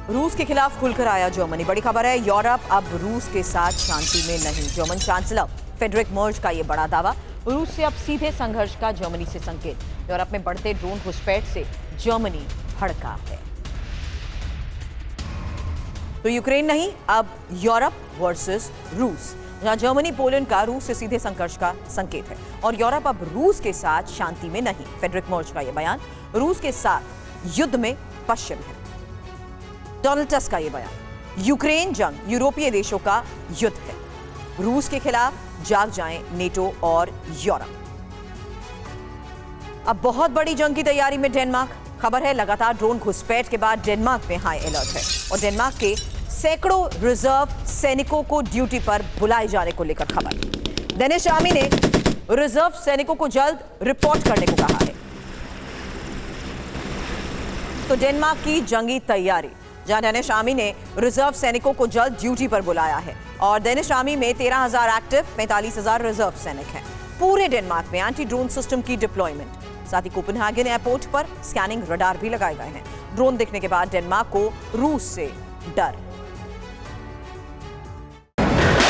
रूस के खिलाफ खुलकर आया जर्मनी। बड़ी खबर है, यूरोप अब रूस के साथ शांति में नहीं। जर्मन चांसलर फ्रेडरिक मर्ज का ये बड़ा दावा। रूस से अब सीधे संघर्ष का जर्मनी से संकेत। यूरोप में बढ़ते ड्रोन घुसपैठ से जर्मनी भड़का है। तो यूक्रेन नहीं, अब यूरोप वर्सेस रूस, जहां जर्मनी पोलैंड का रूस से सीधे संघर्ष का संकेत है। और यूरोप अब रूस के साथ शांति में नहीं। फ्रेडरिक मर्ज का यह बयान। रूस के साथ युद्ध में पश्चिम है। डोनाल्ड टस्क का यह बयान। यूक्रेन जंग यूरोपीय देशों का युद्ध है। रूस के खिलाफ जाग जाएं नेटो और यूरोप। अब बहुत बड़ी जंग की तैयारी में डेनमार्क। खबर है, लगातार ड्रोन घुसपैठ के बाद डेनमार्क में हाई अलर्ट है और डेनमार्क के सैकड़ों रिजर्व सैनिकों को ड्यूटी पर बुलाए जाने को लेकर खबर। डेनिश आर्मी ने रिजर्व सैनिकों को जल्द रिपोर्ट करने को कहा है। तो डेनमार्क की जंगी तैयारी, जहां डेनिश आर्मी ने रिजर्व सैनिकों को जल्द ड्यूटी पर बुलाया है और डेनिश आर्मी में 13,000 एक्टिव, 45,000 रिजर्व सैनिक हैं। पूरे डेनमार्क में एंटी ड्रोन सिस्टम की डिप्लॉयमेंट। साथ ही कोपेनहेगन एयरपोर्ट पर स्कैनिंग रडार भी लगाए गए हैं। ड्रोन दिखने के बाद डेनमार्क को रूस से डर।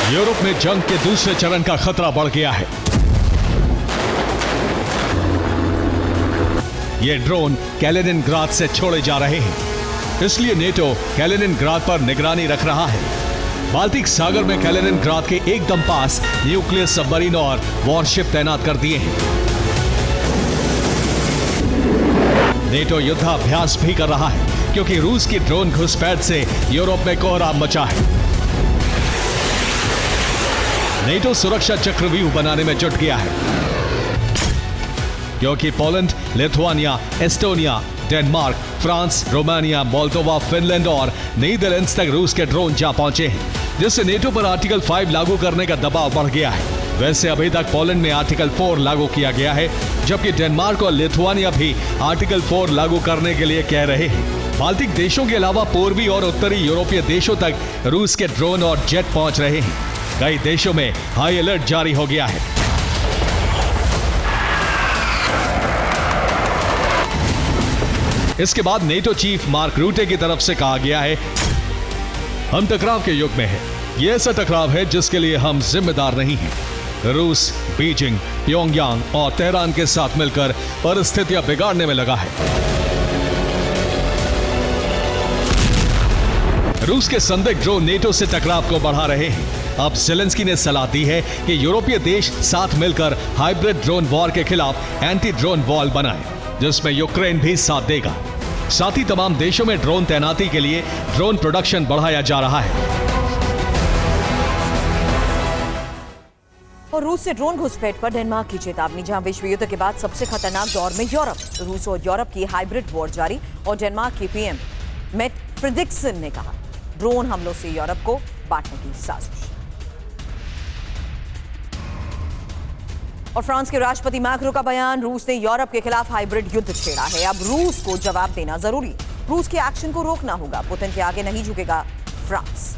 यूरोप में जंग के दूसरे चरण का खतरा बढ़ गया है। ये ड्रोन कैलिनिनग्राद से छोड़े जा रहे हैं, इसलिए नेटो कैलिनिनग्राद पर निगरानी रख रहा है। बाल्टिक सागर में कैलिनिनग्राद के एकदम पास न्यूक्लियर सबमरीन और वॉरशिप तैनात कर दिए हैं। नेटो युद्धाभ्यास भी कर रहा है क्योंकि रूस की ड्रोन घुसपैठ से यूरोप में कोहराम मचा है। नेटो सुरक्षा चक्रव्यूह बनाने में जुट गया है क्योंकि Poland, Lithuania, Estonia, Denmark, France, Romania, Moldova, Finland और नीदरलैंड्स तक रूस के ड्रोन जा पहुंचे हैं, जिससे नेटो पर आर्टिकल 5 लागू करने का दबाव बढ़ गया है। वैसे अभी तक पोलैंड में आर्टिकल 4 लागू किया गया है, जबकि डेनमार्क और लिथुआनिया भी आर्टिकल 4 लागू करने के लिए कह रहे हैं। बाल्टिक देशों के अलावा पूर्वी और उत्तरी यूरोपीय देशों तक रूस के ड्रोन और जेट पहुंच रहे हैं। कई देशों में हाई अलर्ट जारी हो गया है। इसके बाद नेटो चीफ मार्क रूटे की तरफ से कहा गया है, हम टकराव के युग में हैं। ये ऐसा टकराव है जिसके लिए हम जिम्मेदार नहीं हैं। रूस बीजिंग, प्योंगयांग और तेहरान के साथ मिलकर परिस्थितियां बिगाड़ने में लगा है। रूस के संदिग्ध ड्रोन नेटो से टकराव को बढ़ा रहे हैं। अब ज़ेलेंस्की ने सलाह दी है कि यूरोपीय देश साथ मिलकर हाइब्रिड ड्रोन वॉर के खिलाफ एंटी ड्रोन वॉल बनाएं, जिसमें यूक्रेन भी साथ देगा। साथ ही तमाम देशों में ड्रोन तैनाती के लिए ड्रोन प्रोडक्शन बढ़ाया जा रहा है। और रूस से ड्रोन घुसपैठ पर डेनमार्क की चेतावनी, जहां विश्व युद्ध के बाद सबसे खतरनाक दौर में यूरोप। रूस और यूरोप की हाइब्रिड वॉर जारी और डेनमार्क के पीएम मेट फ्रेडरिक्सन ने कहा, ड्रोन हमलों से यूरोप को बांटने की साजिश। और फ्रांस के राष्ट्रपति मैक्रो का बयान, रूस ने यूरोप के खिलाफ हाइब्रिड युद्ध छेड़ा है, अब रूस को जवाब देना जरूरी। रूस के एक्शन को रोकना होगा, पुतिन के आगे नहीं झुकेगा फ्रांस।